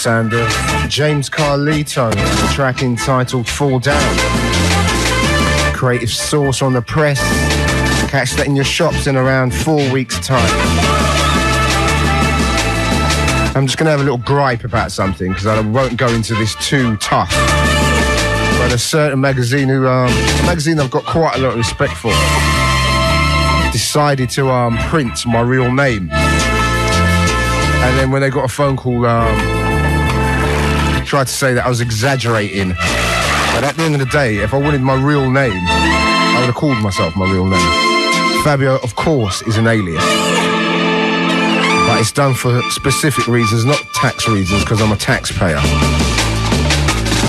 sound of James Carlito, the track entitled Fall Down. Creative Source on the press. Catch that in your shops in around 4 weeks' time. I'm just going to have a little gripe about something because I won't go into this too tough. But a certain magazine magazine I've got quite a lot of respect for, decided to print my real name. And then when they got a phone call, tried to say that I was exaggerating. But at the end of the day, if I wanted my real name, I would have called myself my real name. Fabio, of course, is an alias. But it's done for specific reasons, not tax reasons, because I'm a taxpayer.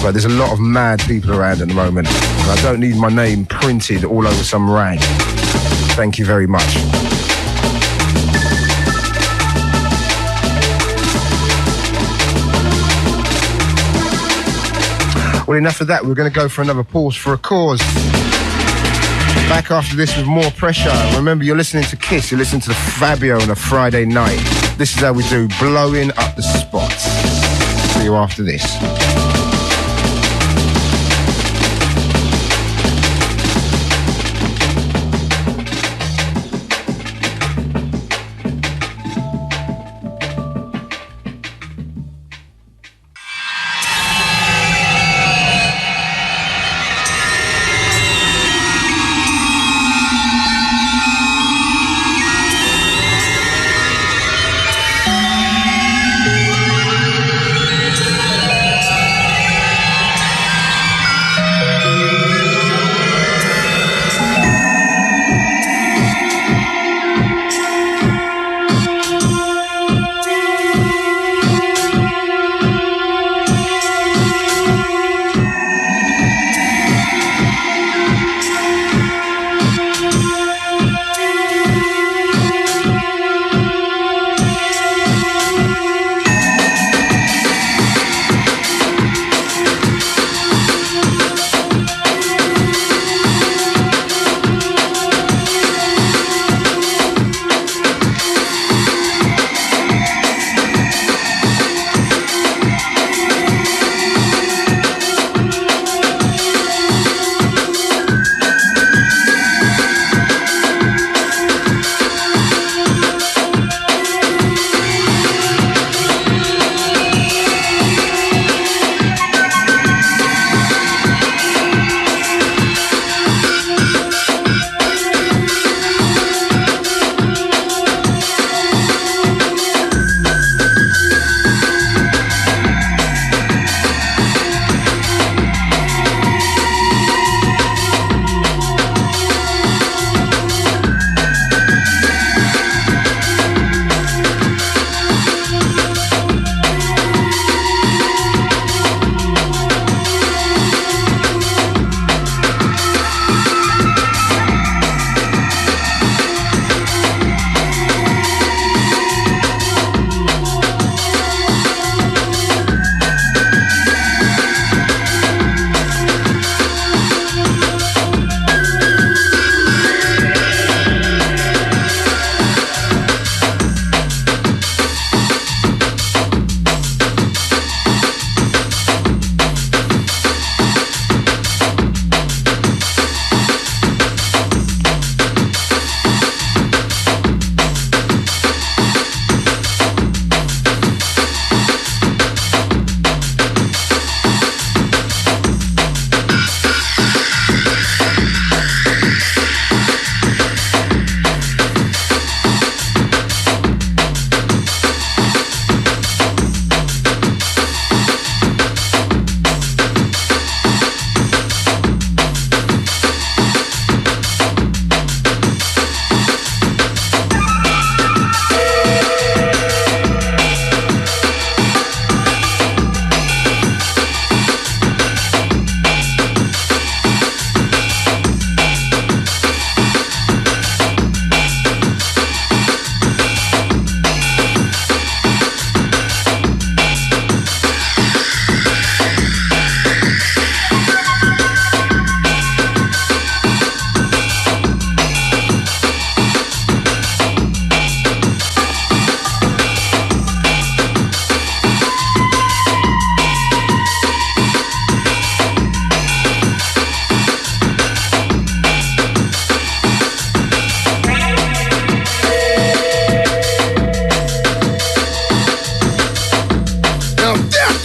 But there's a lot of mad people around at the moment. And I don't need my name printed all over some rag. Thank you very much. Well, enough of that. We're going to go for another pause for a cause. Back after this with more pressure. Remember, you're listening to Kiss. You're listening to the Fabio on a Friday night. This is how we do, blowing up the spots. See you after this.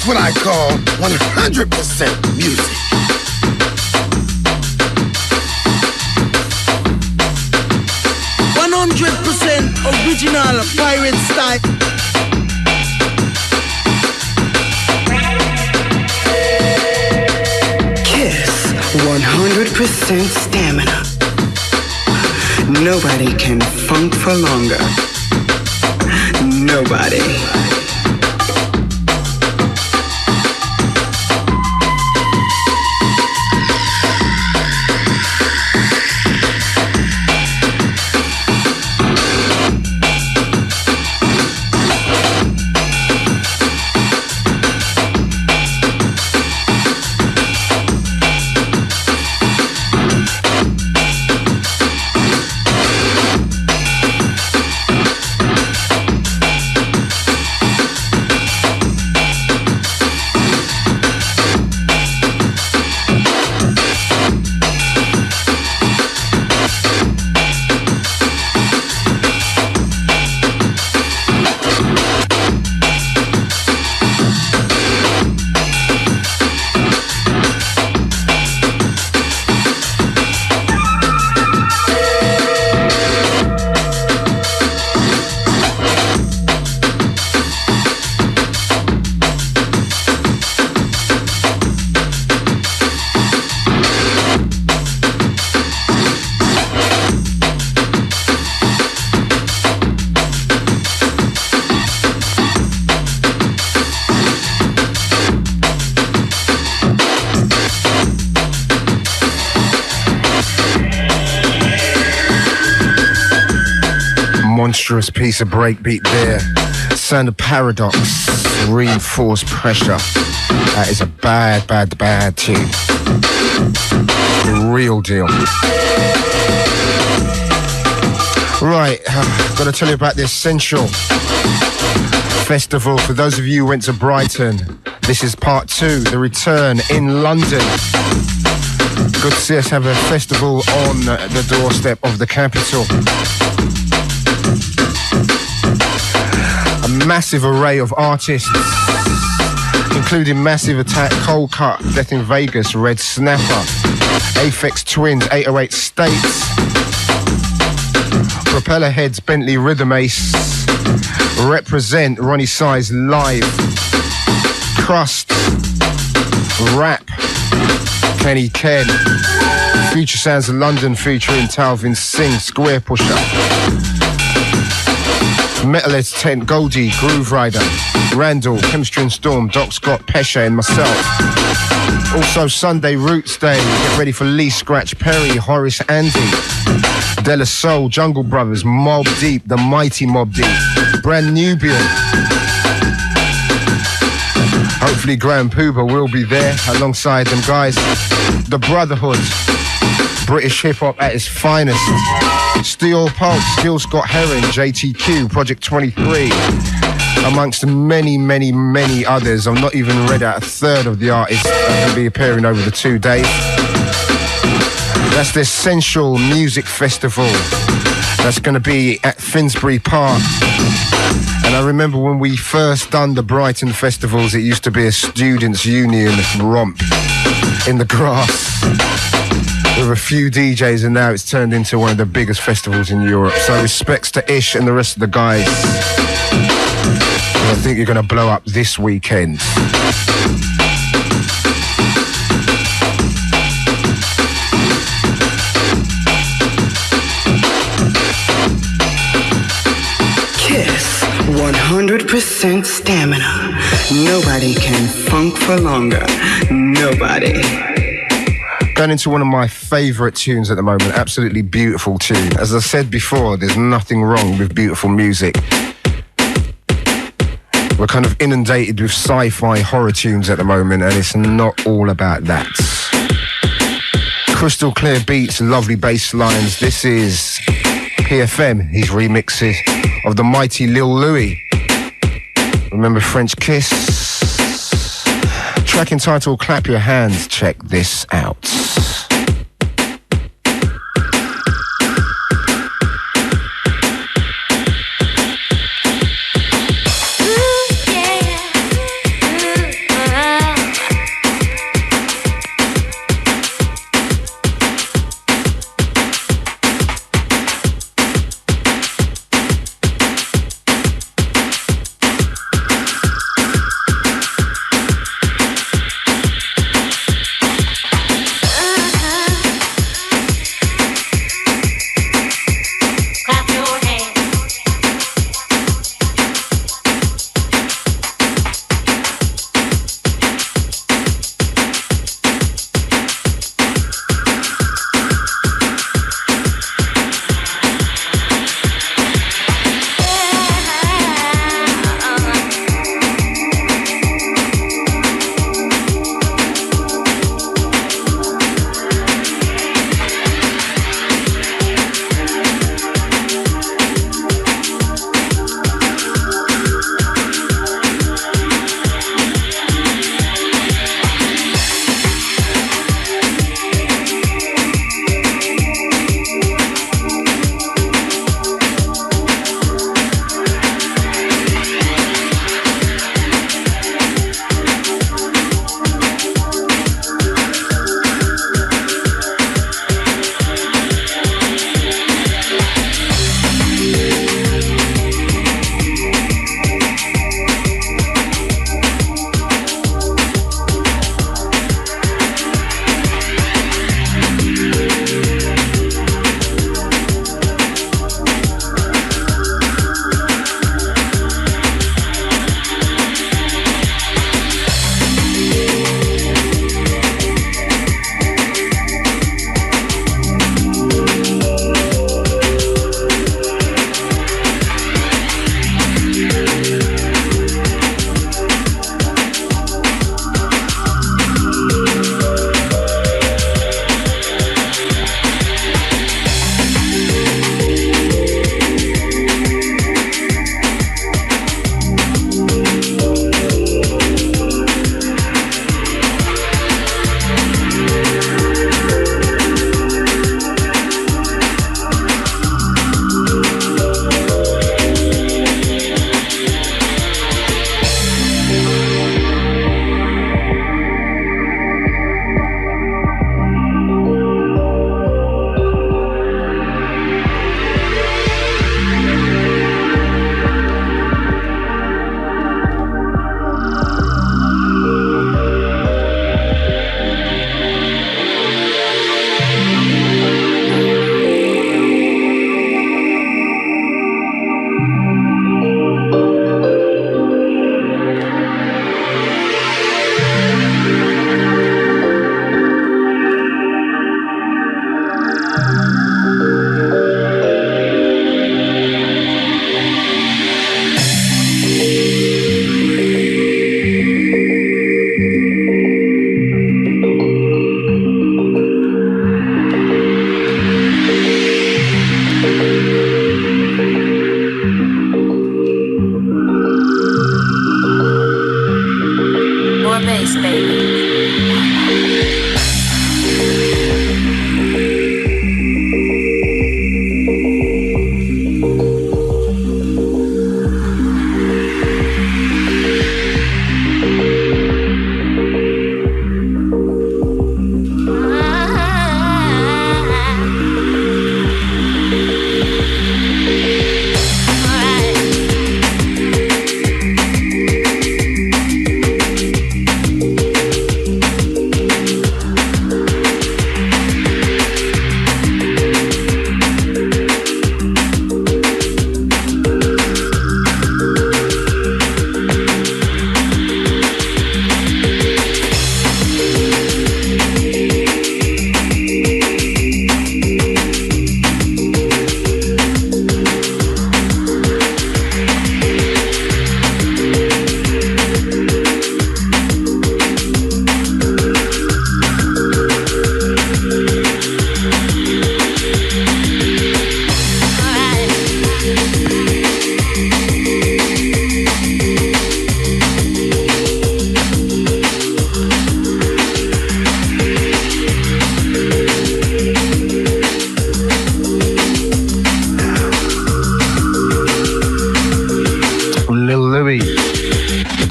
That's what I call 100% music. Original pirate style. Kiss 100% stamina. Nobody can funk for longer. Nobody. Monstrous piece of breakbeat there. Sound of Paradox, Reinforced Pressure. That is a bad tune. The real deal. Right, got to tell you about the Essential Festival. For those of you who went to Brighton, this is part 2, the return in London. Good to see us have a festival on the doorstep of the capital. A massive array of artists, including Massive Attack, Cold Cut, Death in Vegas, Red Snapper, Aphex Twins, 808 States, Propeller Heads, Bentley Rhythm Ace, Represent, Ronnie Size Live, Crust, Rap, Kenny Ken, Future Sounds of London featuring Talvin Singh, Square Pusher, Metalhead's Tent, Goldie, Grooverider, Randall, Chemistry and Storm, Doc Scott, Pesha and myself. Also Sunday Roots Day, get ready for Lee Scratch Perry, Horace Andy, De La Soul, Jungle Brothers, Mob Deep, The Mighty Mob Deep, Brand Nubian. Hopefully Graham Puba will be there alongside them guys. The Brotherhood, British hip-hop at its finest. Steel Pulse, Gil Scott Heron, JTQ, Project 23, amongst many others. I've not even read out a third of the artists that will be appearing over the 2 days. That's the Essential Music Festival. That's going to be at Finsbury Park. And I remember when we first done the Brighton festivals, it used to be a students' union romp in the grass with a few DJs, and now it's turned into one of the biggest festivals in Europe. So respects to Ish and the rest of the guys. I think you're going to blow up this weekend. Kiss 100% stamina. Nobody can funk for longer. Nobody. Going into one of my favourite tunes at the moment, absolutely beautiful tune. As I said before, there's nothing wrong with beautiful music. We're kind of inundated with sci-fi horror tunes at the moment, and it's not all about that. Crystal clear beats, lovely bass lines. This is PFM, his remixes of the mighty Lil Louis. Remember French Kiss? Track entitled Clap Your Hands. Check this out. More bass, baby.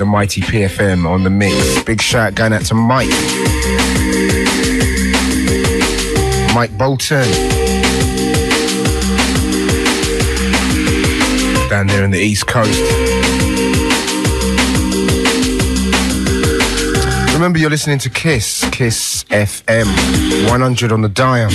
Mighty PFM on the mix. Big shout going out to Mike Bolton down there in the East Coast. Remember, you're listening to Kiss FM 100 on the dial.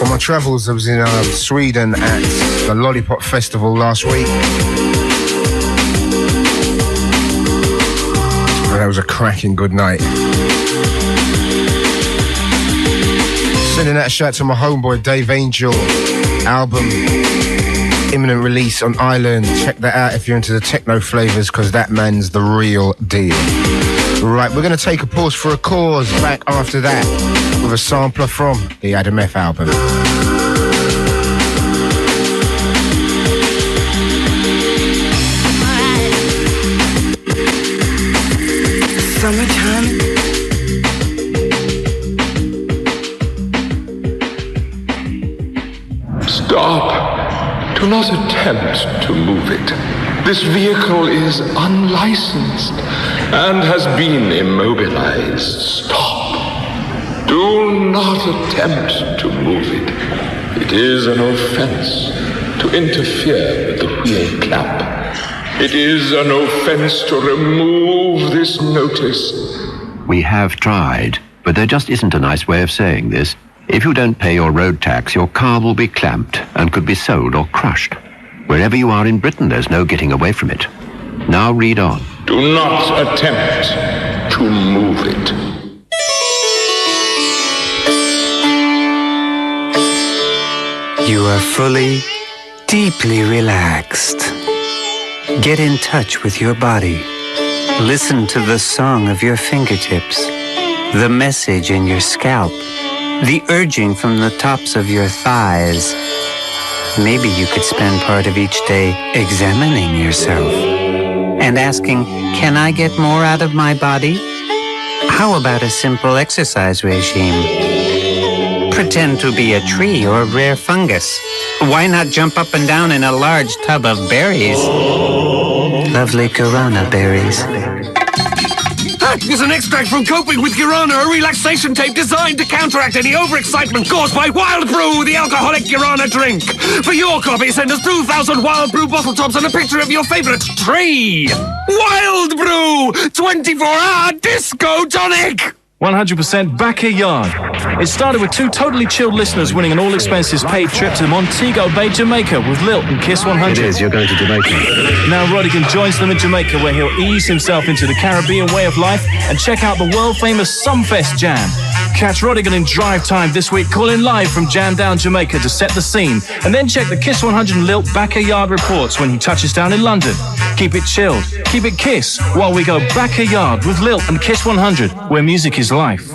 My travels, I was in Sweden at the Lollipop Festival last week. And that was a cracking good night. Sending out a shout to my homeboy Dave Angel. Album, imminent release on Ireland. Check that out if you're into the techno flavours, because that man's the real deal. Right, we're going to take a pause for a cause. Back after that with a sampler from the Adam F album. Summertime. Stop. Do not attempt to move it. This vehicle is unlicensed and has been immobilized. Stop. Do not attempt to move it. It is an offense to interfere with the wheel clamp. It is an offense to remove this notice. We have tried, but there just isn't a nice way of saying this. If you don't pay your road tax, your car will be clamped and could be sold or crushed. Wherever you are in Britain, there's no getting away from it. Now read on. Do not attempt to move it. You are fully, deeply relaxed. Get in touch with your body. Listen to the song of your fingertips, the message in your scalp, the urging from the tops of your thighs. Maybe you could spend part of each day examining yourself and asking, can I get more out of my body? How about a simple exercise regime? Pretend to be a tree or rare fungus. Why not jump up and down in a large tub of berries? Lovely guarana berries. Is an extract from Coping with Guarana, a relaxation tape designed to counteract any overexcitement caused by Wild Brew, the alcoholic guarana drink. For your copy, send us 2,000 Wild Brew bottle tops and a picture of your favorite tree. Wild Brew, 24-hour disco tonic. 100% Backyard. It started with two totally chilled listeners winning an all-expenses-paid trip to Montego Bay, Jamaica with Lilt and Kiss 100. It is, you're going to Jamaica. Now Rodigan joins them in Jamaica, where he'll ease himself into the Caribbean way of life and check out the world-famous Sumfest Jam. Catch Rodigan in drive time this week, calling live from Jam Down, Jamaica to set the scene, and then check the Kiss 100 and Lilt Backyard reports when he touches down in London. Keep it chilled, keep it Kiss, while we go back a yard with Lilt and Kiss 100, where music is life.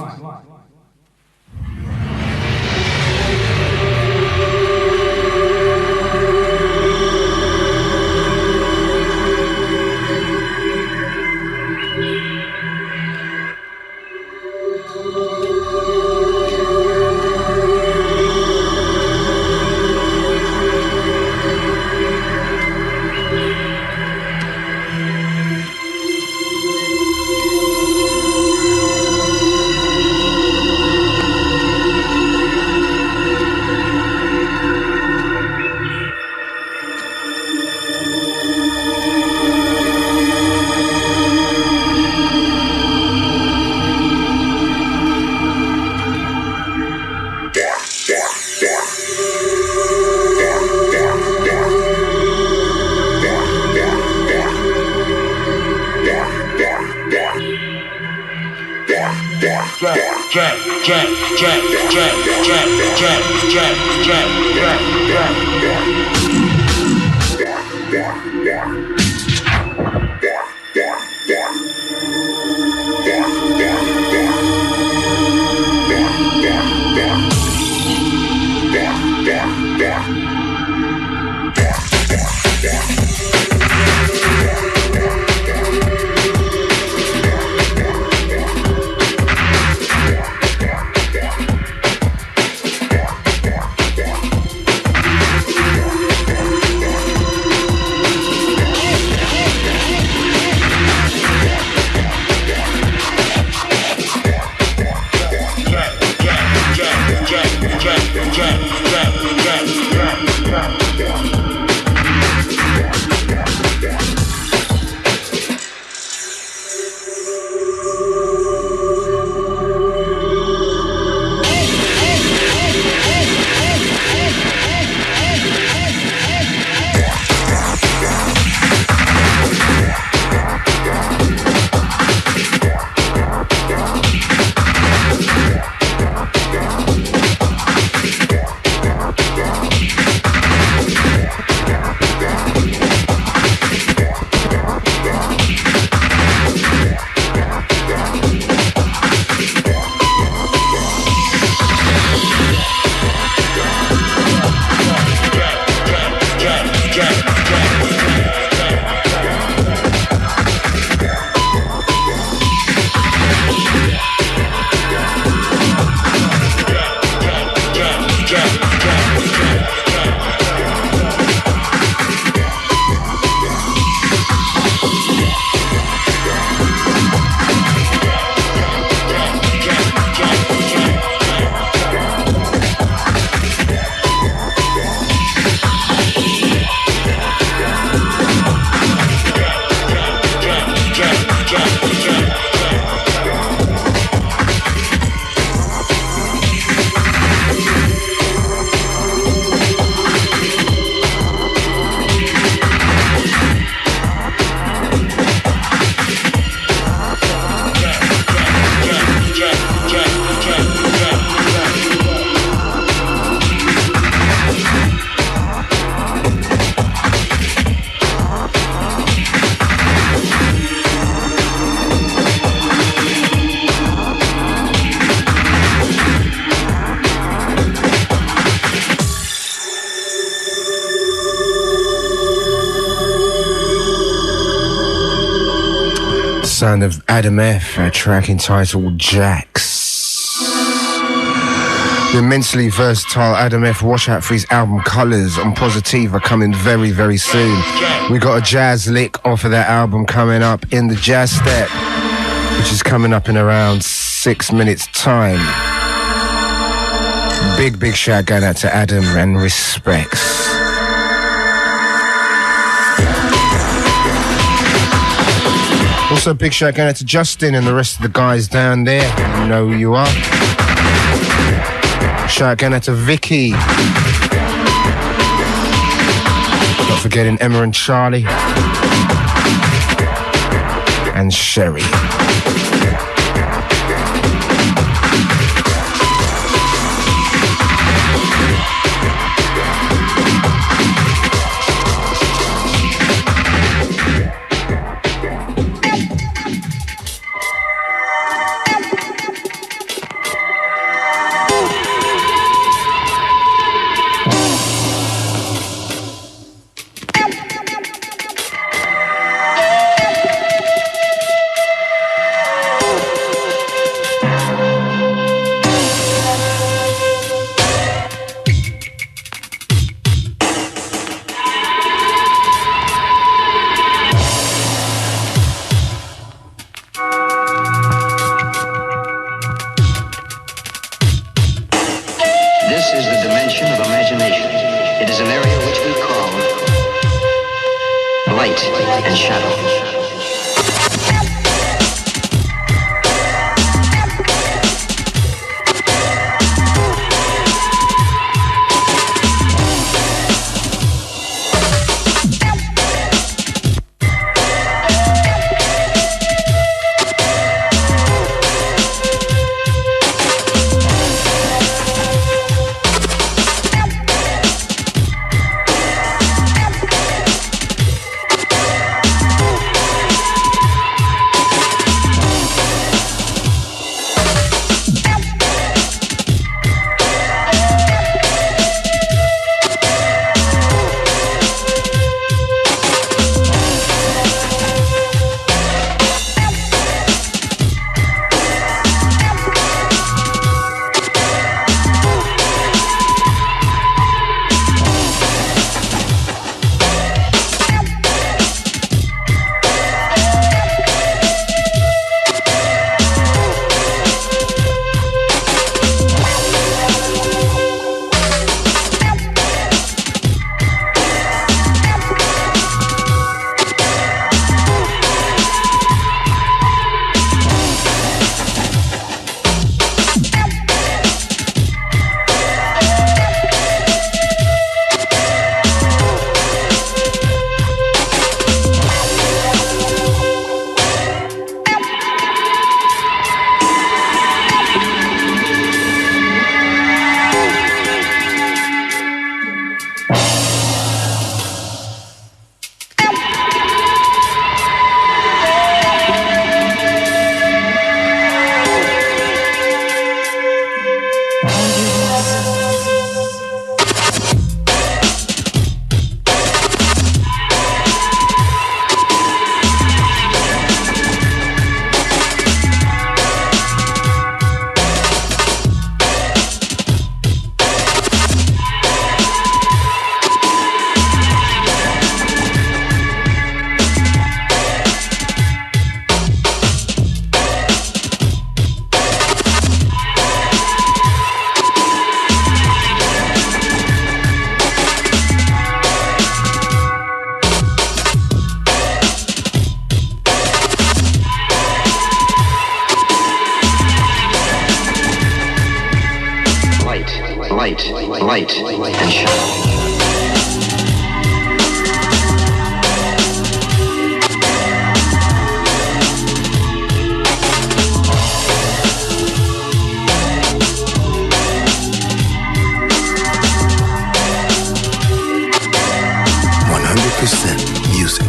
Sound of Adam F, a track entitled Jax. The immensely versatile Adam F, watch out for his album Colours on Positiva coming very, very soon. We got a jazz lick off of that album coming up in the Jazz Step, which is coming up in around 6 minutes time. Big shout going out to Adam and respects. Also, big shout going out to Justin and the rest of the guys down there. You know who you are. Shout going out to Vicky. Not forgetting Emma and Charlie. And Sherry. It is an area which we call light and shadow. Light and shadow. 100% music.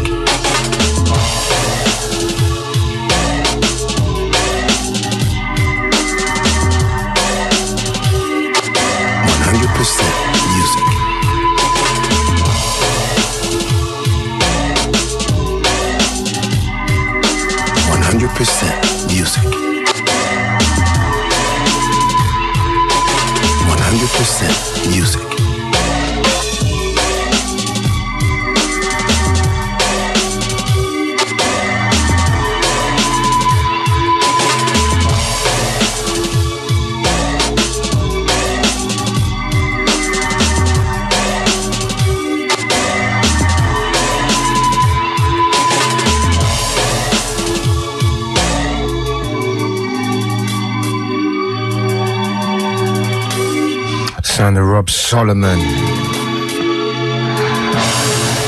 Music. 100% music. Sound of Rob Solomon.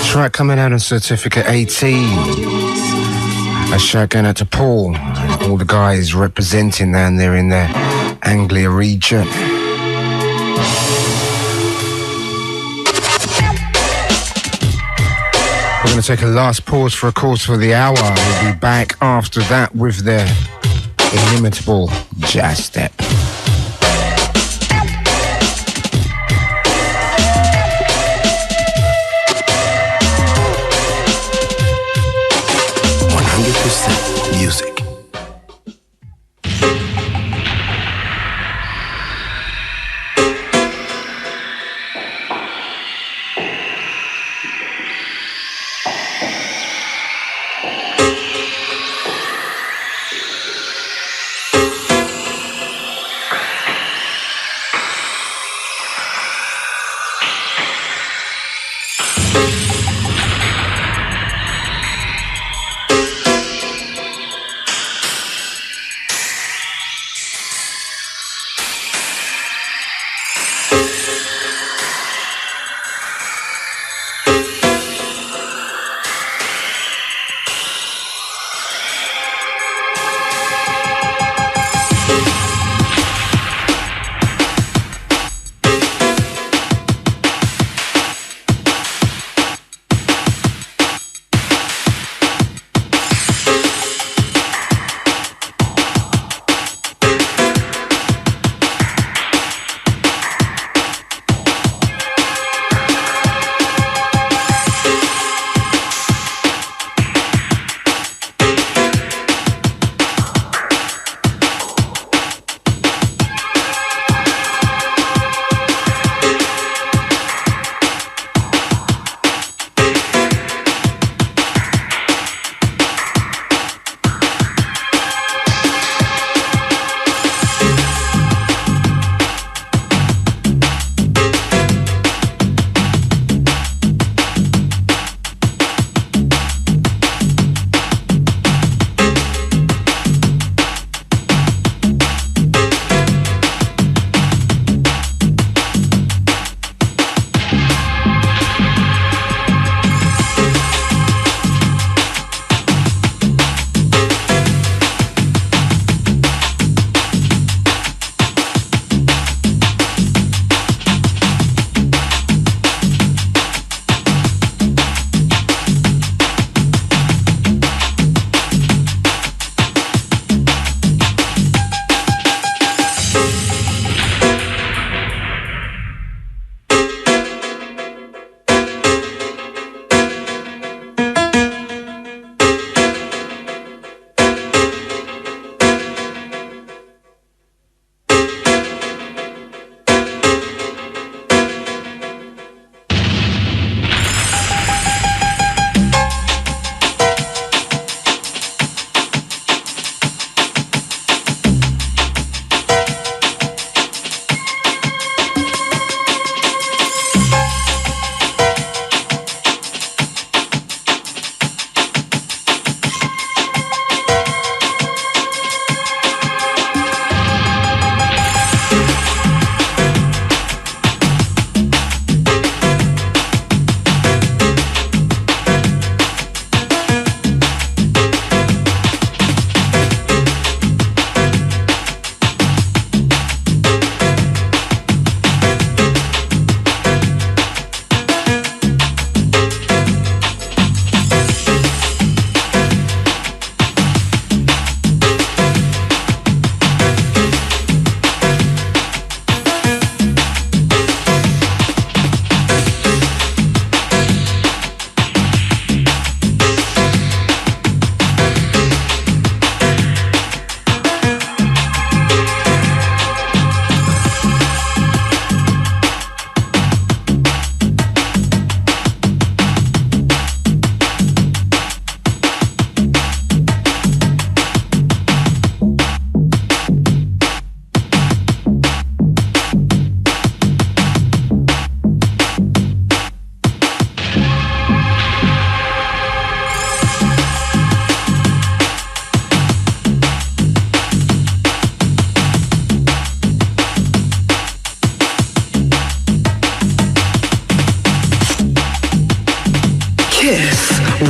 Track coming out on Certificate 18. A shout going out to Paul and all the guys representing down there in the Anglia region. We're going to take a last pause for a course for the hour. We'll be back after that with the inimitable Jazz Step. Music.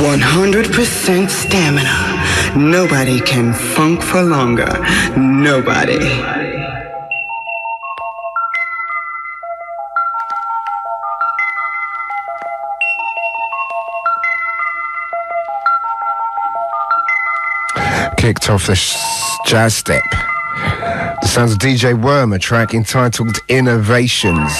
100% stamina. Nobody can funk for longer. Nobody. Kicked off the jazz step. The sounds of DJ Worm, a track entitled Innovations.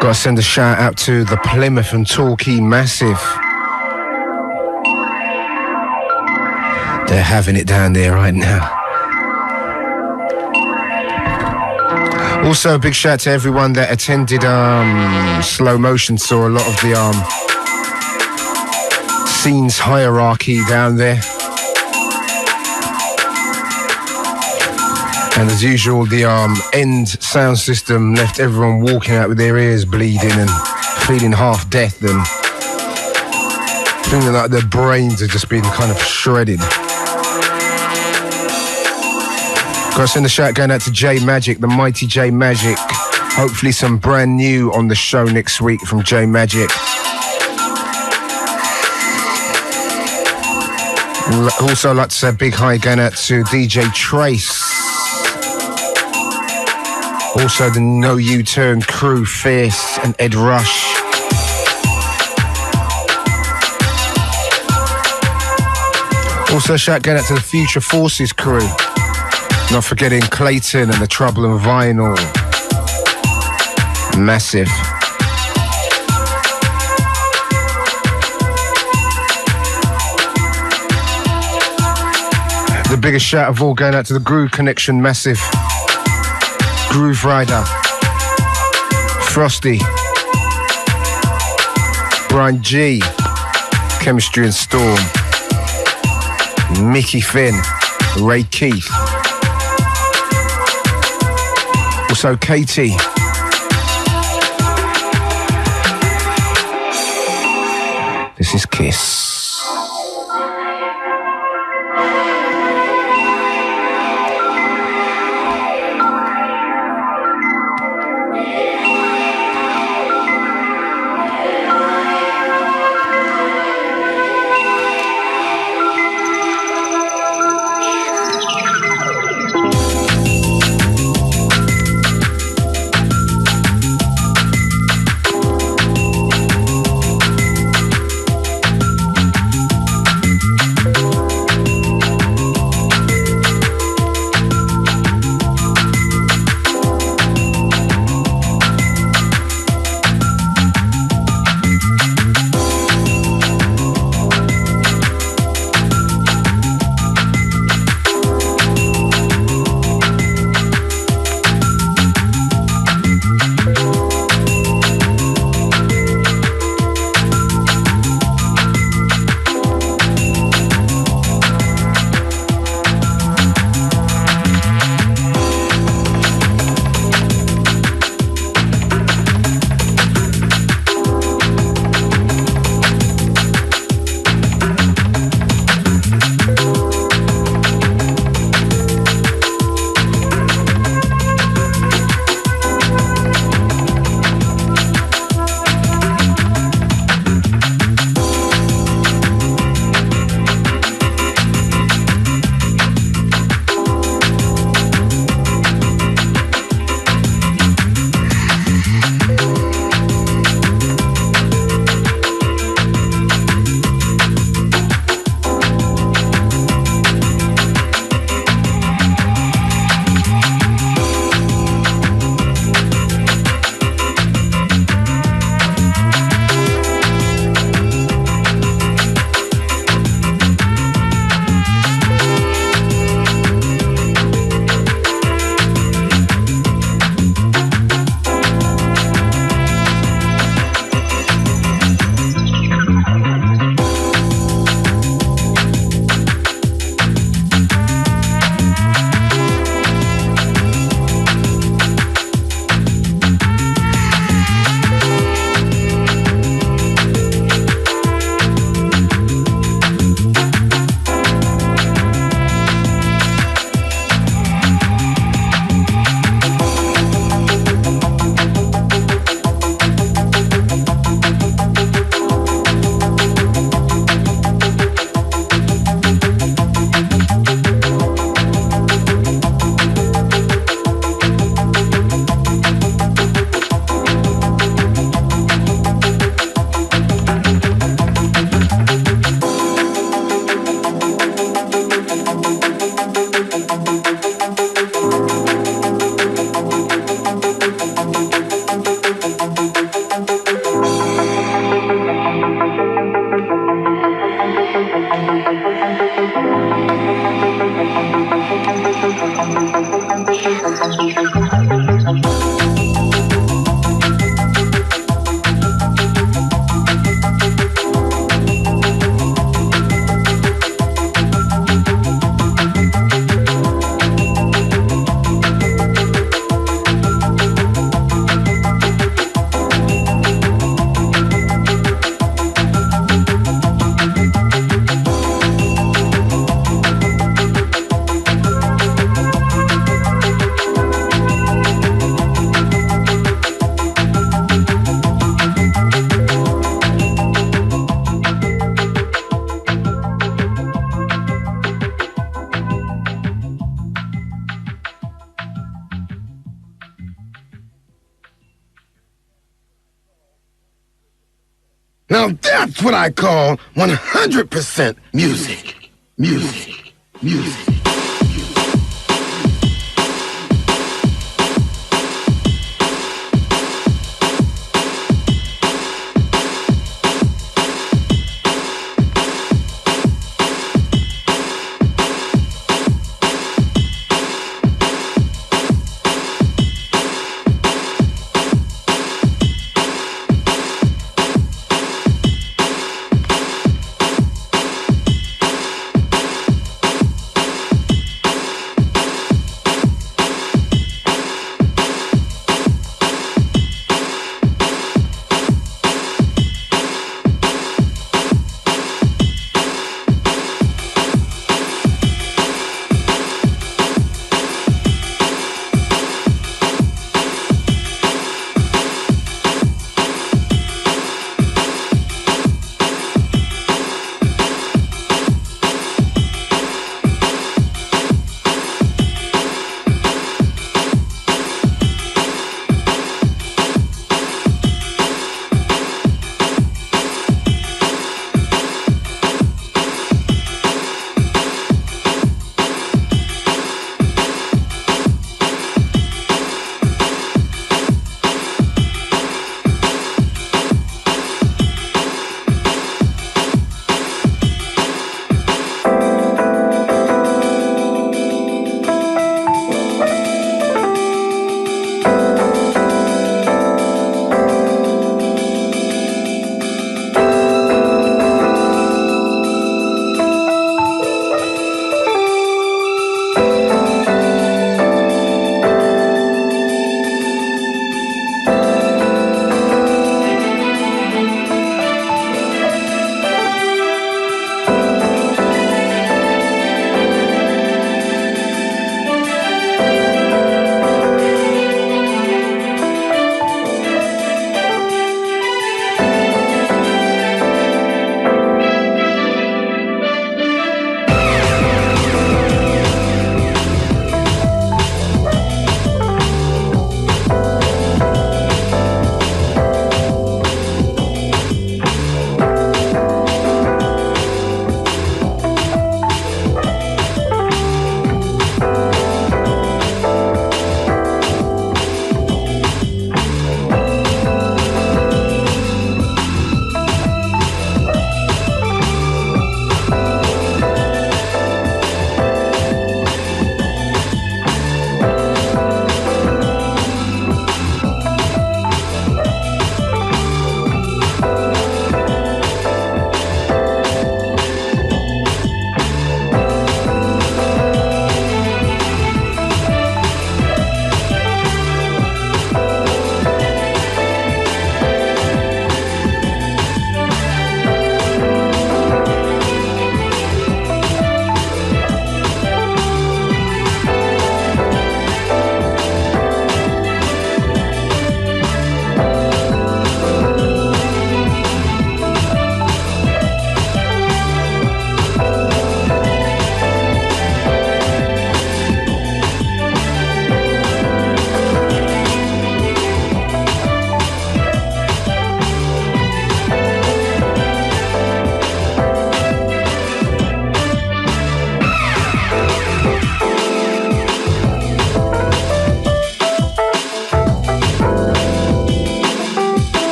Gotta send a shout out to the Plymouth and Torquay Massive. They're having it down there right now. Also, a big shout out to everyone that attended Slow Motion, saw a lot of the scenes hierarchy down there. And as usual, the end sound system left everyone walking out with their ears bleeding and feeling half death and feeling like their brains have just been kind of shredded. Gotta send a shout going out to J Magic, the mighty J Magic. Hopefully some brand new on the show next week from J Magic. Also like to say a big hi going out to DJ Trace. Also the No U-Turn crew, Fierce and Ed Rush. Also a shout going out to the Future Forces crew. Not forgetting Clayton and the Trouble and Vinyl. Massive. The biggest shout of all going out to the Groove Connection Massive. Grooverider. Frosty. Brian G. Chemistry and Storm. Mickey Finn. Ray Keith. Also Katie. This is Kiss. Now that's what I call 100% music. Music. Music.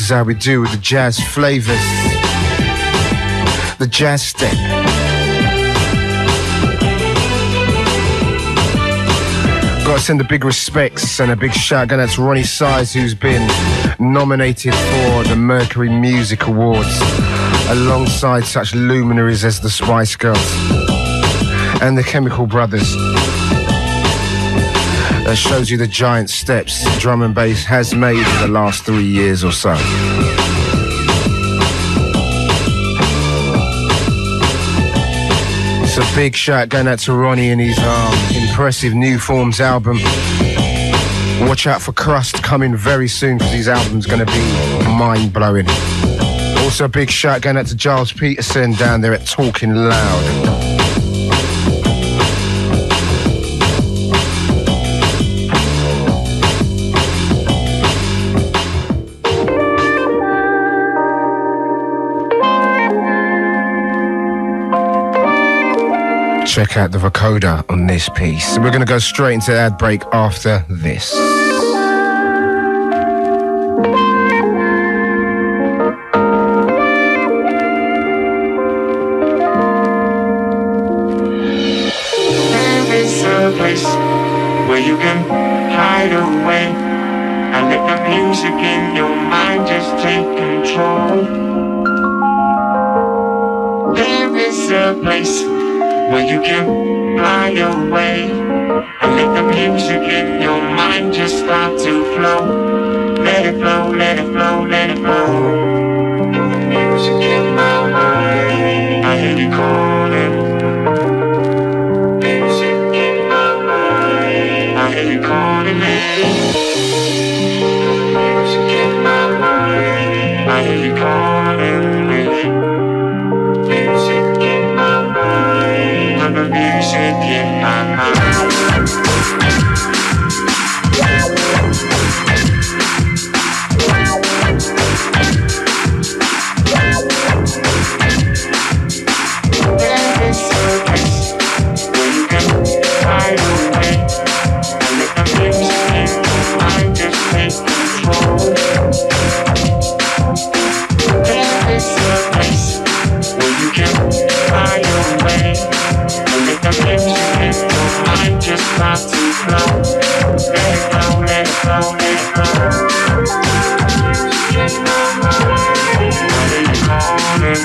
is how we do with the jazz flavors. The jazz step. Gotta send a big respects and a big shout out to Ronnie Size, who's been nominated for the Mercury Music Awards alongside such luminaries as the Spice Girls and the Chemical Brothers. That shows you the giant steps drum and bass has made in the last 3 years or so. It's a big shout going out to Ronnie and his impressive New Forms album. Watch out for Crust coming very soon because his album's going to be mind-blowing. Also a big shout going out to Giles Peterson down there at Talking Loud. Check out the vocoder on this piece. We're going to go straight into the ad break after this. There is a place where you can hide away and let the music in your mind just take control. There is a place where you can fly away and let the music in your mind just start to flow. Let it flow, let it flow, let it flow. Music in my mind, I hear you calling. Music in my mind, I hear you calling me. Music in my mind, I hear you calling me. Music in my mind, the music in my mind. There is a place where you can hide away and let the music in your mind just take control. There is a place where you can fly away and let the music in your mind just start to flow. Let it flow, let it flow, let it flow. Music in my mind, I hear you calling.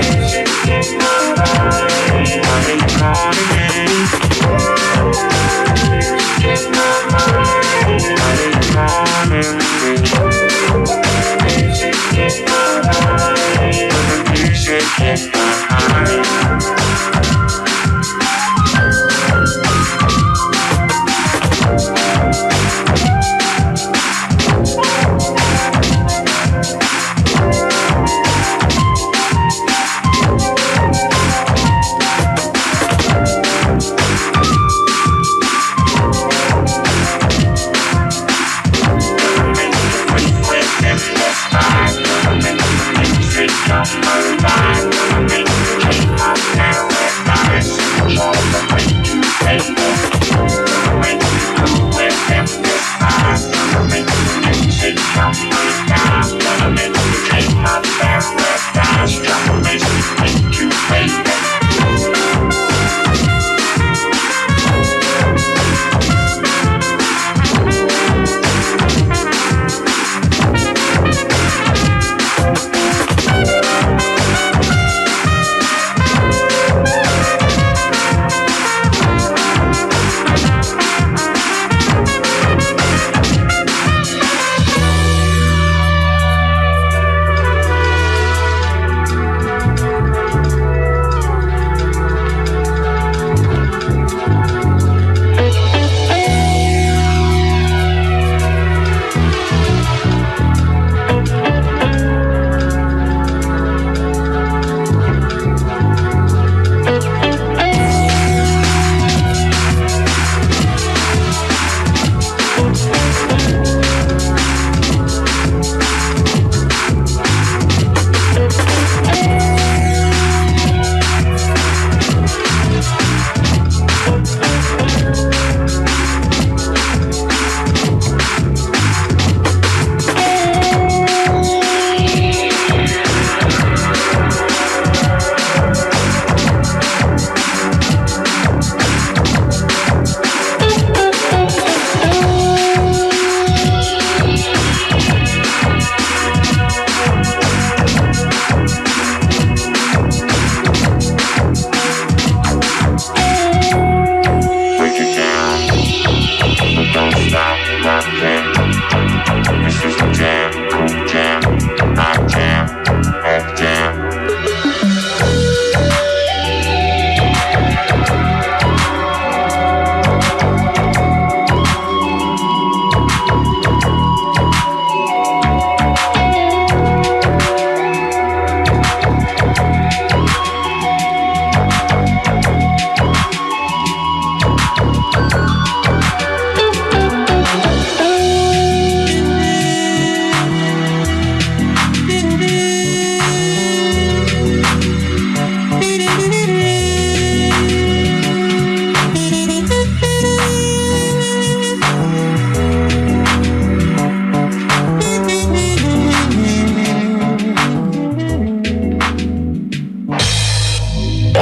Music in my mind, I hear you calling me. Music in my mind, I hear you calling me. Music in my mind, the music in my mind. Music come alive.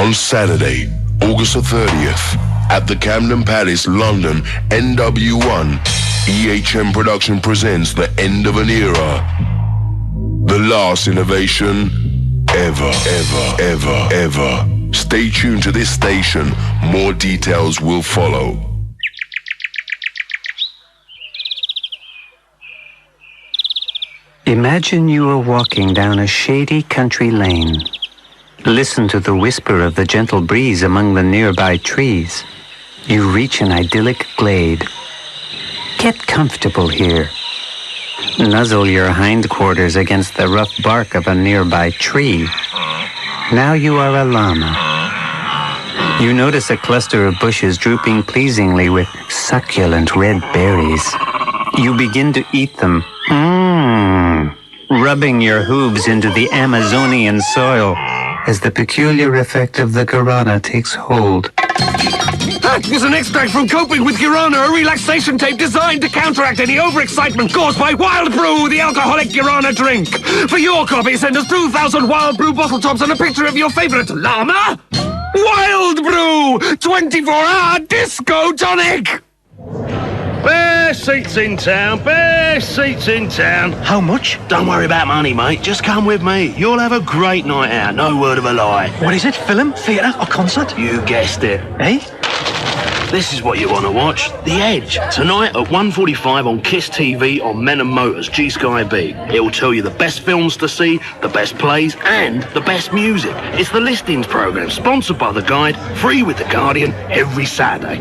On Saturday, August the 30th, at the Camden Palace, London, NW1, EHM Production presents the end of an era. The last innovation ever. Stay tuned to this station. More details will follow. Imagine you are walking down a shady country lane. Listen to the whisper of the gentle breeze among the nearby trees. You reach an idyllic glade. Get comfortable here. Nuzzle your hindquarters against the rough bark of a nearby tree. Now you are a llama. You notice a cluster of bushes drooping pleasingly with succulent red berries. You begin to eat them. Rubbing your hooves into the Amazonian soil as the peculiar effect of the guarana takes hold. That was an extract from Coping with Guarana, a relaxation tape designed to counteract any overexcitement caused by Wild Brew, the alcoholic guarana drink. For your copy, send us 2,000 Wild Brew bottle tops and a picture of your favorite llama. Wild Brew, 24-hour disco tonic. Bare seats in town, bare seats in town. How much? Don't worry about money, mate. Just come with me. You'll have a great night out, no word of a lie. What is it? Film, theatre or concert? You guessed it. Eh? This is what you want to watch. The Edge. Tonight at 1:45 on Kiss TV on Men and Motors, G-Sky B. It will tell you the best films to see, the best plays, and the best music. It's the listings programme, sponsored by The Guide, free with The Guardian, every Saturday.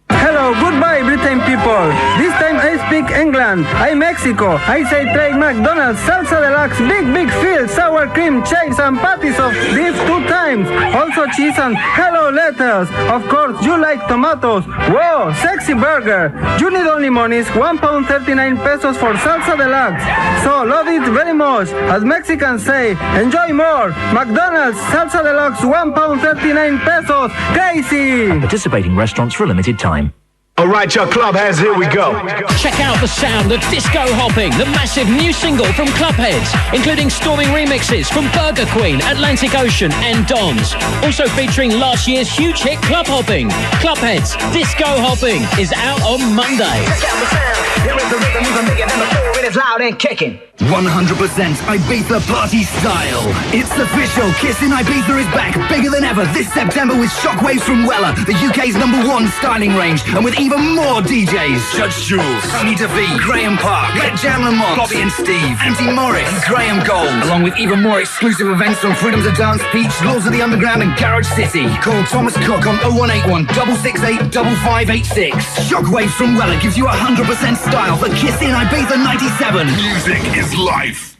Hello, goodbye, Britain people. This time I speak England. I Mexico. I say try McDonald's, salsa deluxe, big field, sour cream, chives and patties of beef 2 times. Also cheese and hello lettuce. Of course, you like tomatoes. Whoa, sexy burger. You need only money, £1.39 pesos for salsa deluxe. So love it very much. As Mexicans say, enjoy more. McDonald's, salsa deluxe, £1.39 pesos. Crazy. Participating restaurants for a limited time. All right, y'all clubheads, here we go. Check out the sound of Disco Hopping, the massive new single from Clubheads, including storming remixes from Burger Queen, Atlantic Ocean and Dons. Also featuring last year's huge hit Club Hopping. Clubheads, Disco Hopping is out on Monday. Check out the sound. There is the rhythm even bigger than before. It is loud and kicking. 100% Ibiza party style. It's official. Kiss in Ibiza is back, bigger than ever this September with Shockwaves from Weller, the UK's #1 styling range, and with even more DJs. Judge Jules, Tony DeVee, Graham Park, Red Jam Lamont, Bobby and Steve, Andy Morris, and Graham Gold. Along with even more exclusive events on Freedoms of Dance Beach, Laws of the Underground and Garage City. Call Thomas Cook on 0181 668 5586. Shockwaves from Weller gives you 100% style for Kiss in Ibiza 97. Music is life.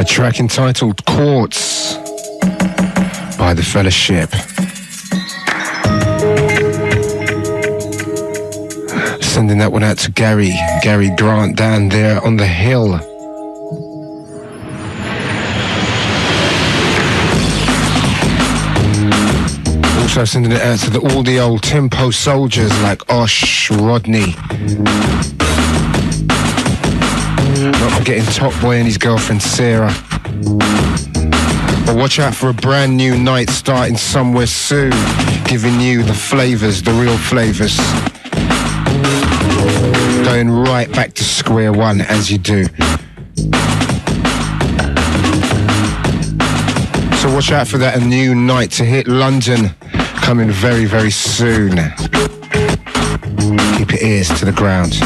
A track entitled Quartz by The Fellowship. Sending that one out to Gary Grant down there on the hill. Also sending it out to all the old tempo soldiers like Osh, Rodney. Not forgetting Top Boy and his girlfriend Sarah. But watch out for a brand new night starting somewhere soon, giving you the flavours, the real flavours. Going right back to square one as you do. So watch out for that, a new night to hit London coming very, very soon. Keep your ears to the ground.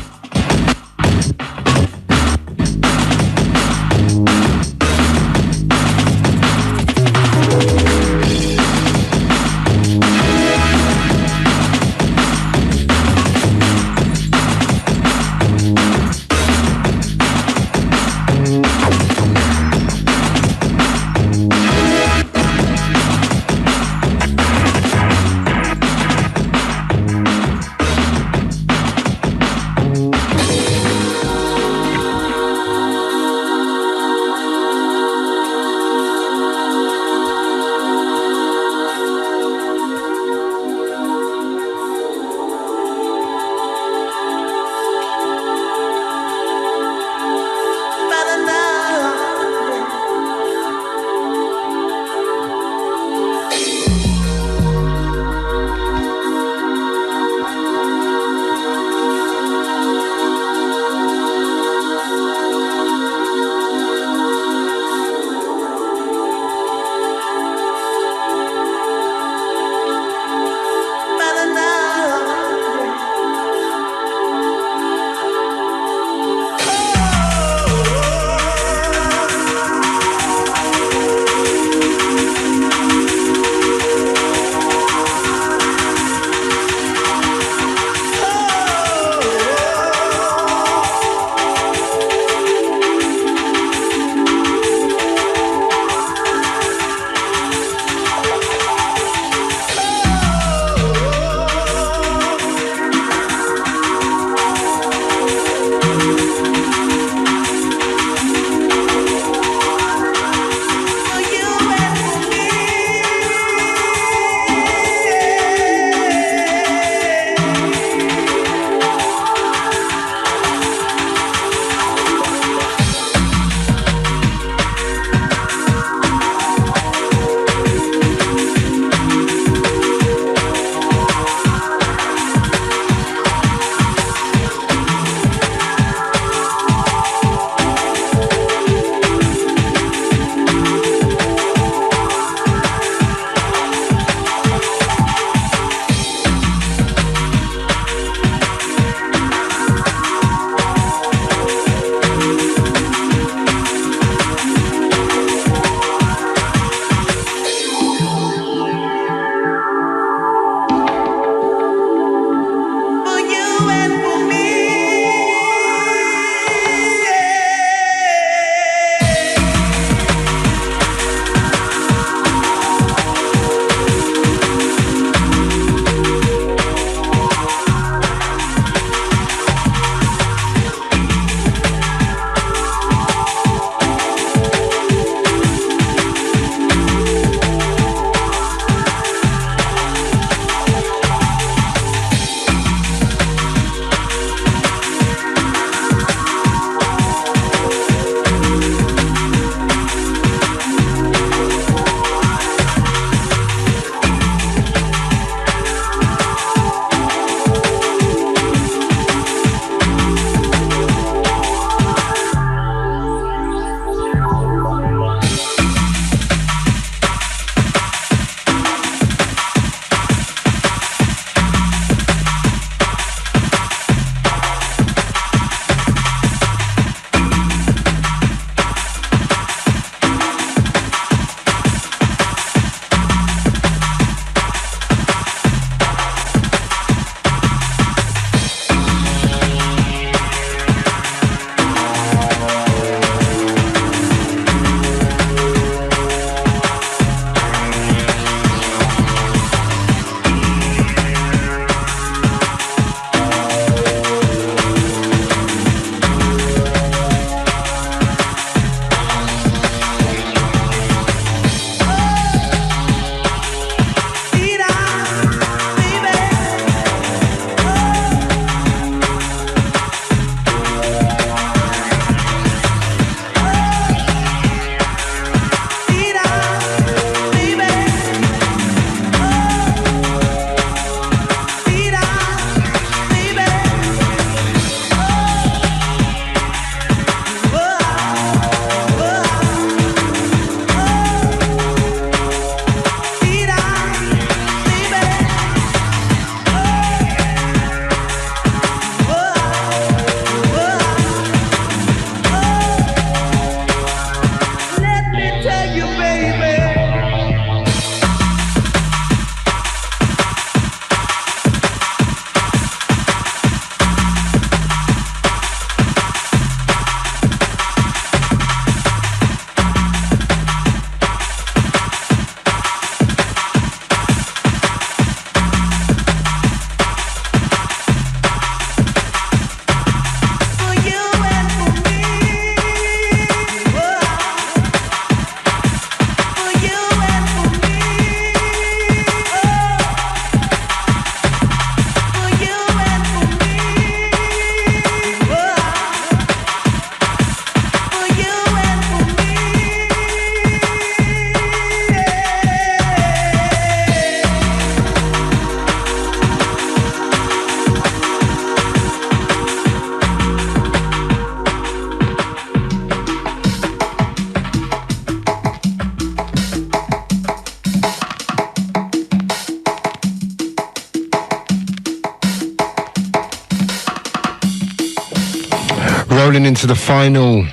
rolling into the final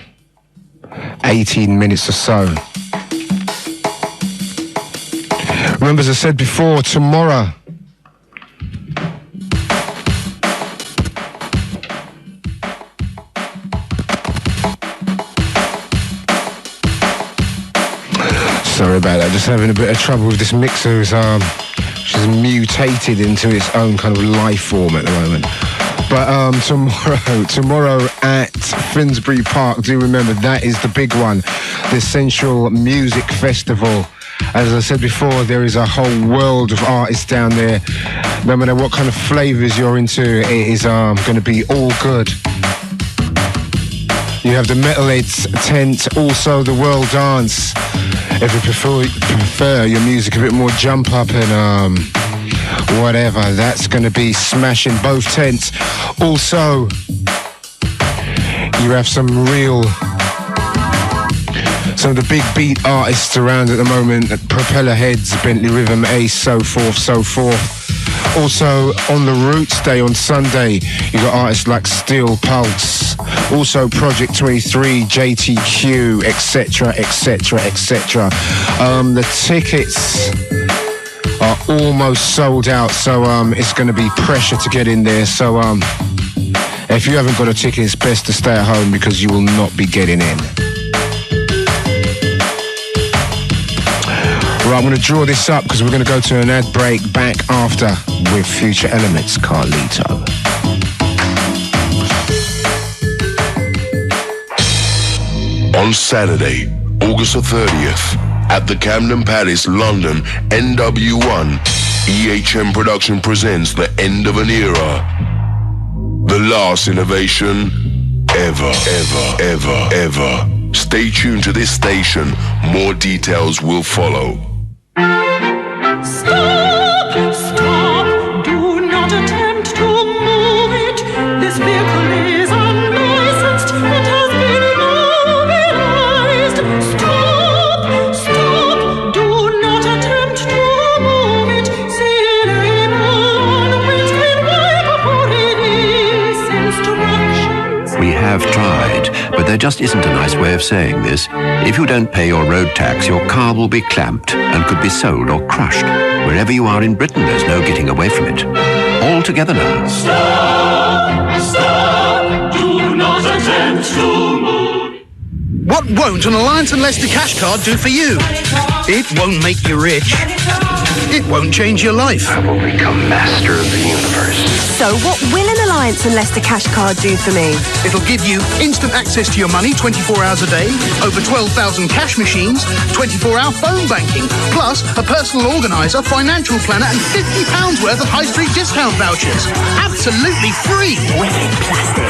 18 minutes or so. Remember, as I said before, tomorrow sorry about that, just having a bit of trouble with this mixer. Which is mutated into its own kind of life form at the moment. But tomorrow at Finsbury Park, do remember, that is the big one, the Essential Music Festival. As I said before, there is a whole world of artists down there. No matter what kind of flavours you're into, it is going to be all good. You have the Metalheads tent, also the World Dance. If you prefer your music a bit more jump up and whatever, that's going to be smashing both tents. Also, you have some of the big beat artists around at the moment, Propeller Heads, Bentley Rhythm, Ace, so forth. Also, on the Roots Day on Sunday, you got artists like Steel Pulse, also Project 23, JTQ, etc. The tickets are almost sold out, so it's going to be pressure to get in there. So if you haven't got a ticket, it's best to stay at home because you will not be getting in. Right, I'm going to draw this up because we're going to go to an ad break. Back after with Future Elements, Carlito. On Saturday, August the 30th, at the Camden Palace, London, NW1, EHM Production presents The End of an Era. The last innovation ever. Stay tuned to this station. More details will follow. Stop, do not attempt to move it. This vehicle is unlicensed, it has been immobilized. Stop, do not attempt to move it. See label on windscreen wiper for release instructions. We have tried, but there just isn't a nice way of saying this. If you don't pay your road tax, your car will be clamped and could be sold or crushed. Wherever you are in Britain, there's no getting away from it. All together now. Stop, do not attempt to move. What won't an Alliance and Leicester cash card do for you? It won't make you rich. It won't change your life. I will become master of the universe. So what will an Alliance and Leicester cash card do for me? It'll give you instant access to your money 24 hours a day, over 12,000 cash machines, 24-hour phone banking, plus a personal organiser, financial planner and £50 worth of high street discount vouchers. Absolutely free! Within plastic.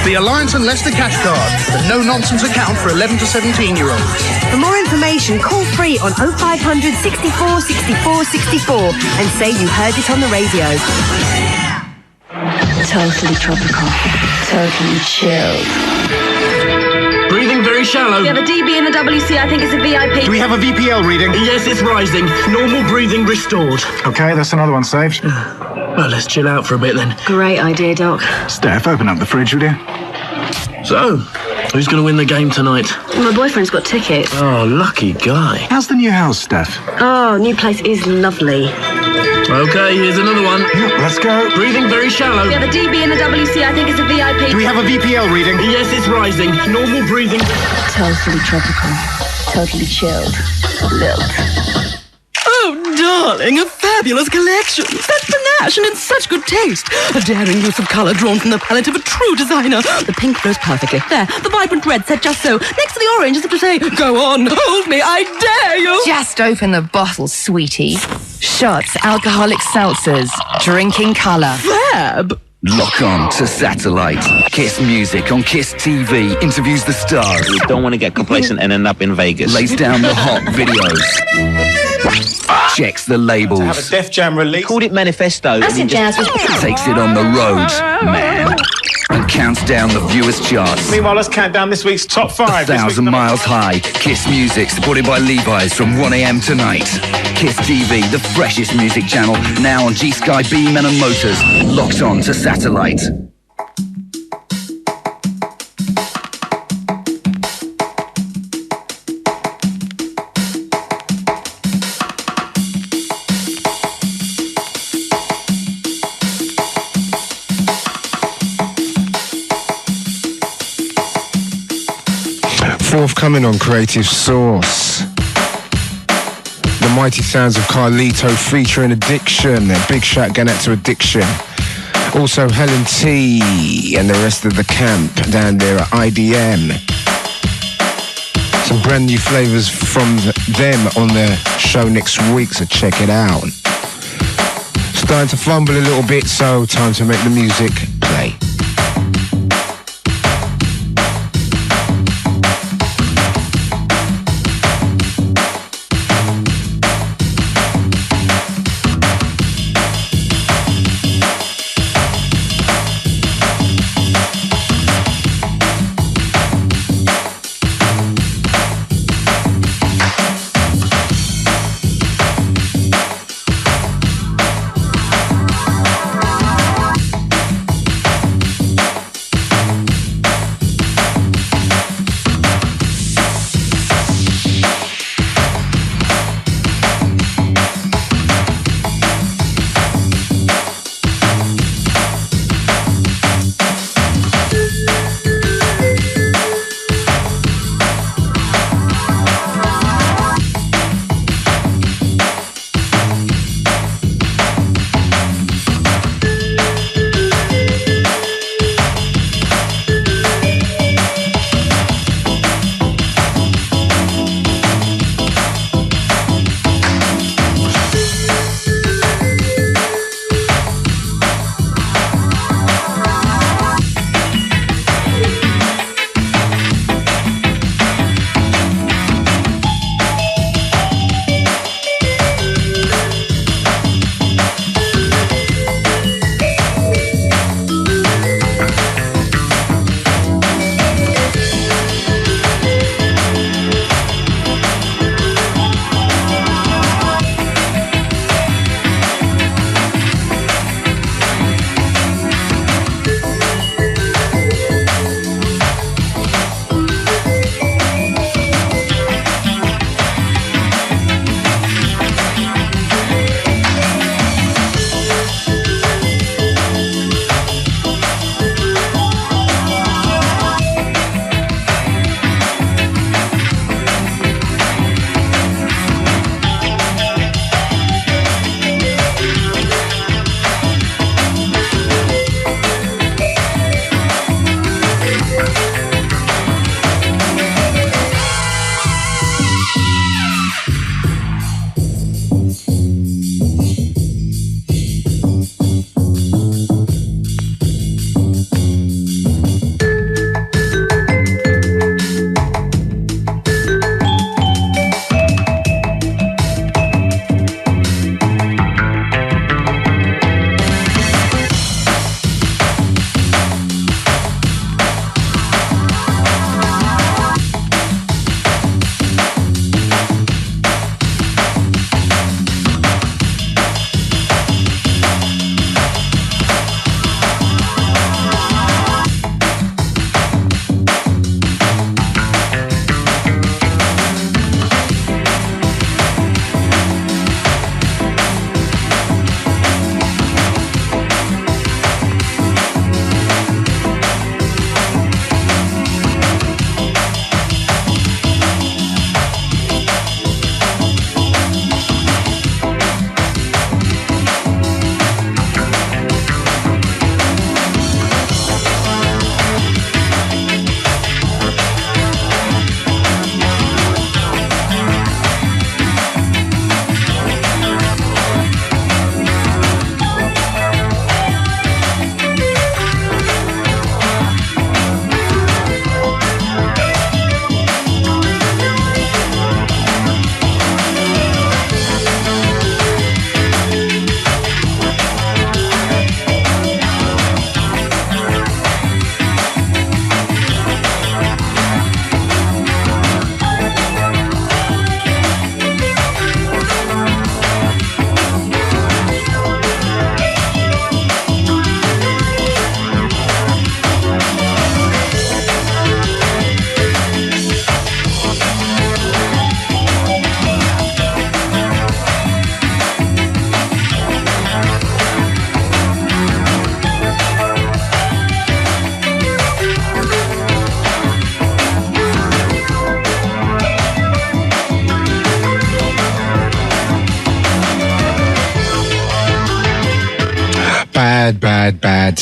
The Alliance and Leicester cash card, the no-nonsense account for 11 to 17-year-olds. For more information, call free on 0500 64 64 64 and say you heard it on the radio. Totally tropical. Totally chilled. Breathing very shallow. We have a DB in the WC. I think it's a VIP. Do we have a VPL reading? Yes, it's rising. Normal breathing restored. Okay, that's another one saved. Well, let's chill out for a bit then. Great idea, Doc. Steph, open up the fridge, will you? So, who's going to win the game tonight? My boyfriend's got tickets. Oh, lucky guy. How's the new house, Steph? Oh, new place is lovely. Okay, here's another one. Yep, let's go. Breathing very shallow. We have a DB in the WC. I think it's a VIP. Do we have a VPL reading? Yes, it's rising. Normal breathing. Totally tropical. Totally chilled. Lilt. Oh, darling, a fabulous collection. Such panache and in such good taste. A daring use of colour drawn from the palette of a true designer. The pink flows perfectly. There, the vibrant red set just so. Next to the orange as if to say, go on, hold me, I dare you. Just open the bottle, sweetie. Shots, alcoholic seltzers, drinking colour. Fab. Lock on to satellite. Kiss Music on Kiss TV interviews the stars. We don't want to get complacent and end up in Vegas. Lays down the hot videos. Checks the labels. To have a Def Jam release. Called it Manifesto. Acid Jazz was... Takes it on the road, man. And counts down the viewers' charts. Meanwhile, let's count down this week's top 5. 1,000 miles high. Kiss Music, supported by Levi's from 1 a.m. tonight. Kiss TV, the freshest music channel, now on G Sky, B-Men and Motors. Locked on to satellite. Forthcoming on Creative Source. The mighty sounds of Carlito featuring Addiction. A big shout going out to Addiction. Also Helen T and the rest of the camp down there at IDM. Some brand new flavours from them on the show next week, so check it out. Starting to fumble a little bit, so time to make the music play.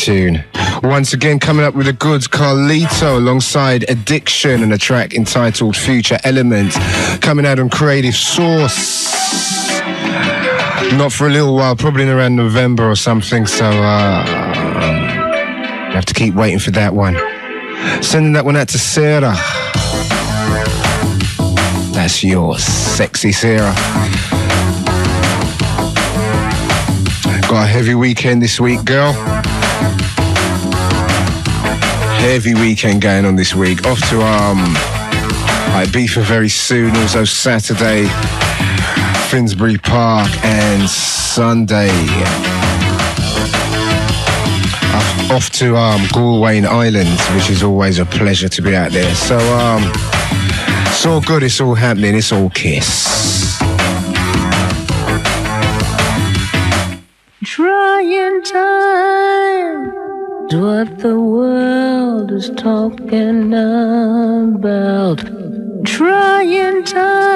tune. Once again, coming up with the goods, Carlito alongside Addiction and a track entitled Future Element, coming out on Creative Source. Not for a little while, probably in around November or something, so you have to keep waiting for that one. Sending that one out to Sarah. That's yours, sexy Sarah. Got a heavy weekend this week, girl. Heavy weekend going on this week. Off to Ibiza very soon. Also Saturday, Finsbury Park, and Sunday off to Galway Islands, which is always a pleasure to be out there. So it's all good, it's all happening, it's all Kiss. Trying time is what the world is talking about. Trying time.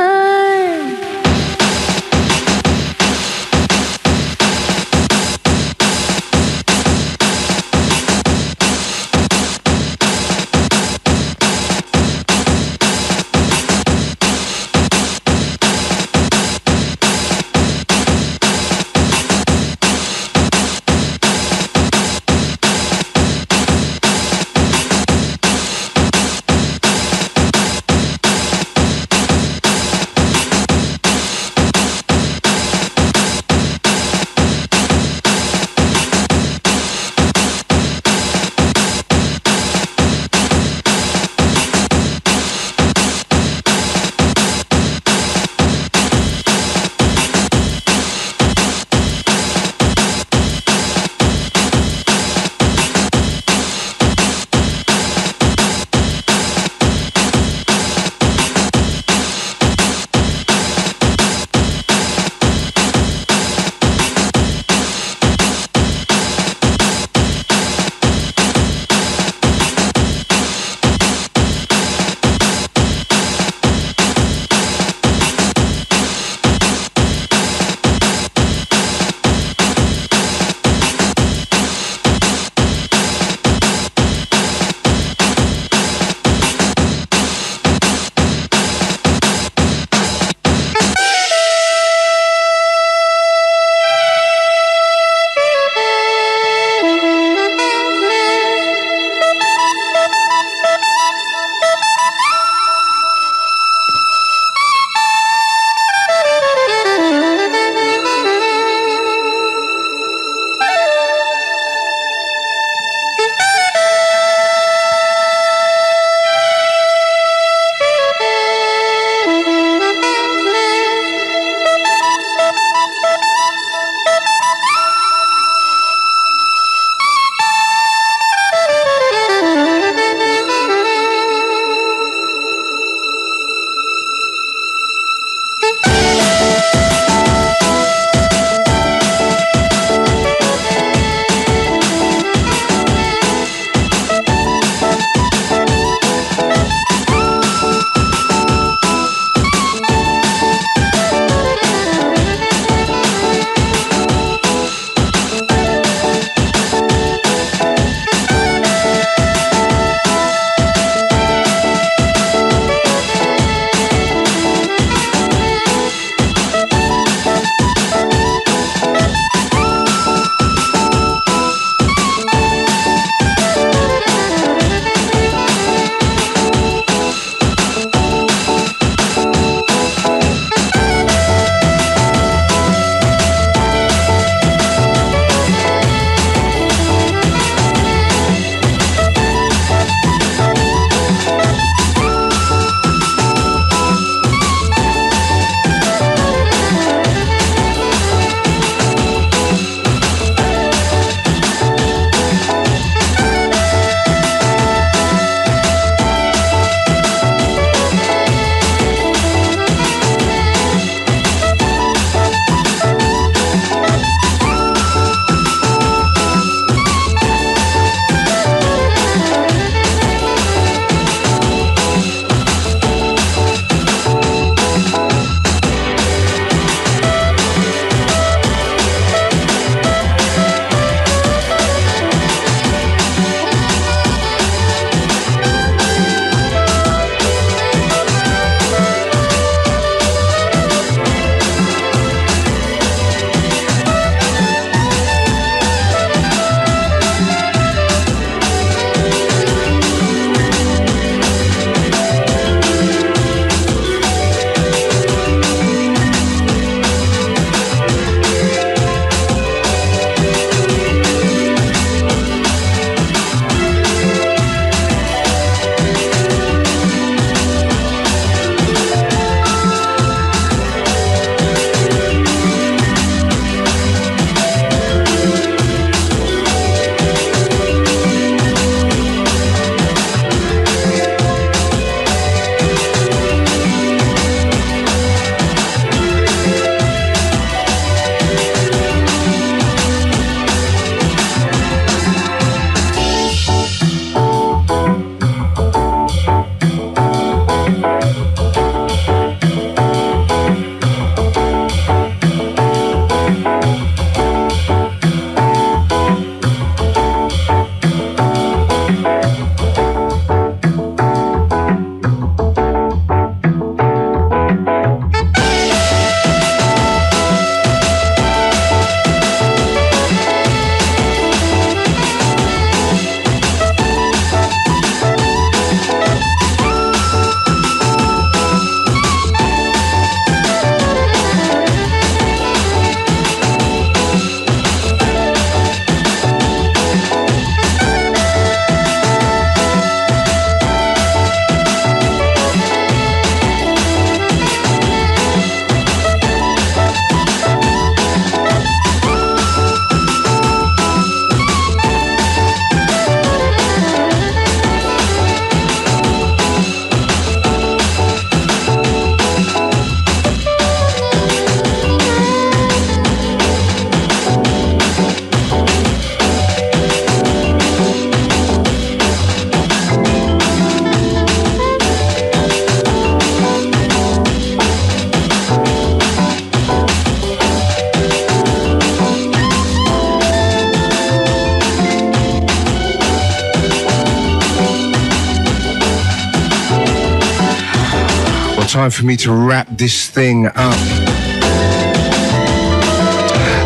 time for me to wrap this thing up.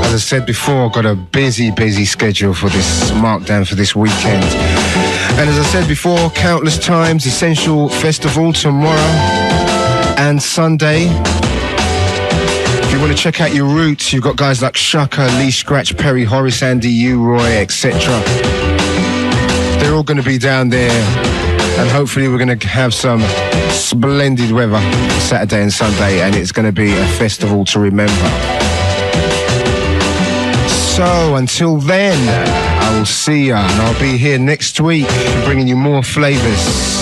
As I said before, I've got a busy schedule for this markdown for this weekend. And as I said before, countless times, Essential Festival tomorrow and Sunday. If you want to check out your roots, you've got guys like Shaka, Lee Scratch, Perry, Horace, Andy, U-Roy, etc. They're all going to be down there, and hopefully we're going to have some splendid weather Saturday and Sunday, and it's going to be a festival to remember. So until then, I will see ya, and I'll be here next week bringing you more flavours.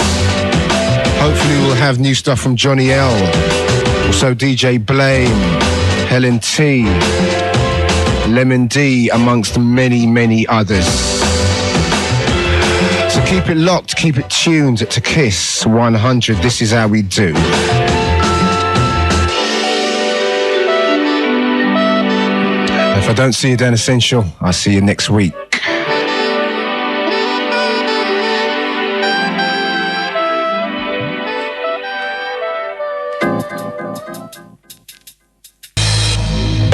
Hopefully we'll have new stuff from Johnny L, also DJ Blame, Helen T, Lemon D, amongst many others. So keep it locked, keep it tuned to Kiss 100. This is how we do. If I don't see you down Essential, I'll see you next week.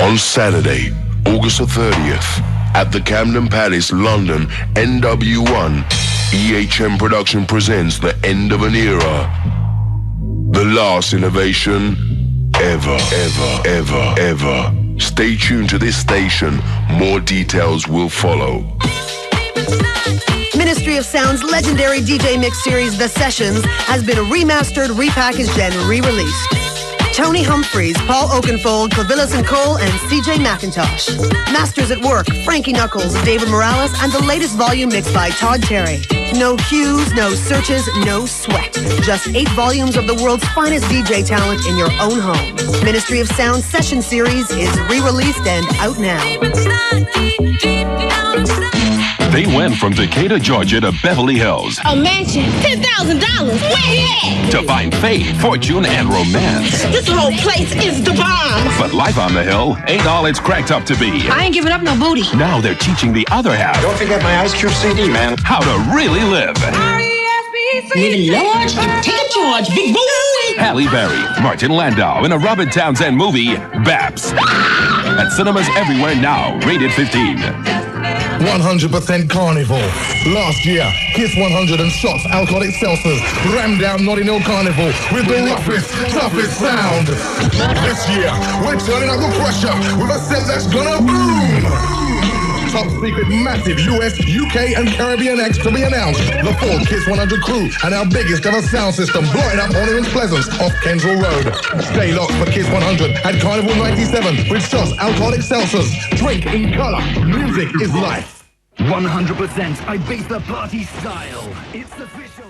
On Saturday, August the 30th, at the Camden Palace, London, NW1, EHM Production presents The End of an Era. The last innovation ever. Stay tuned to this station. More details will follow. Ministry of Sound's legendary DJ mix series, The Sessions, has been remastered, repackaged, and re-released. Tony Humphries, Paul Oakenfold, Clavillis and Cole, and CJ McIntosh. Masters at Work, Frankie Knuckles, David Morales, and the latest volume mixed by Todd Terry. No cues, no searches, no sweat. Just 8 volumes of the world's finest DJ talent in your own home. Ministry of Sound Session Series is re-released and out now. They went from Decatur, Georgia to Beverly Hills A mansion, $10,000. Where he at? to find fame, fortune, and romance. This whole place is the bomb. But life on the hill ain't all it's cracked up to be. I ain't giving up no booty. Now they're teaching the other half. Don't forget my Ice Cube CD, man. How to really live. Living large and take a charge, big boy. Halle Berry, Martin Landau in a Robert Townsend movie, Babs. At cinemas everywhere now, rated 15. 100% Carnival. Last year, Kiss 100 and Shots Alcoholic Seltzers rammed down Notting Hill Carnival with the roughest, toughest sound. This year, we're turning up the pressure with a set that's gonna boom. Top secret, massive US, UK, and Caribbean acts to be announced. The full Kiss 100 crew and our biggest ever sound system blowing up Honor and Pleasance off Kensal Road. Stay locked for Kiss 100 at Carnival 97 with Shots Alcoholic Seltzers. Drink in color. Music is life. 100% Ibiza party style. It's official.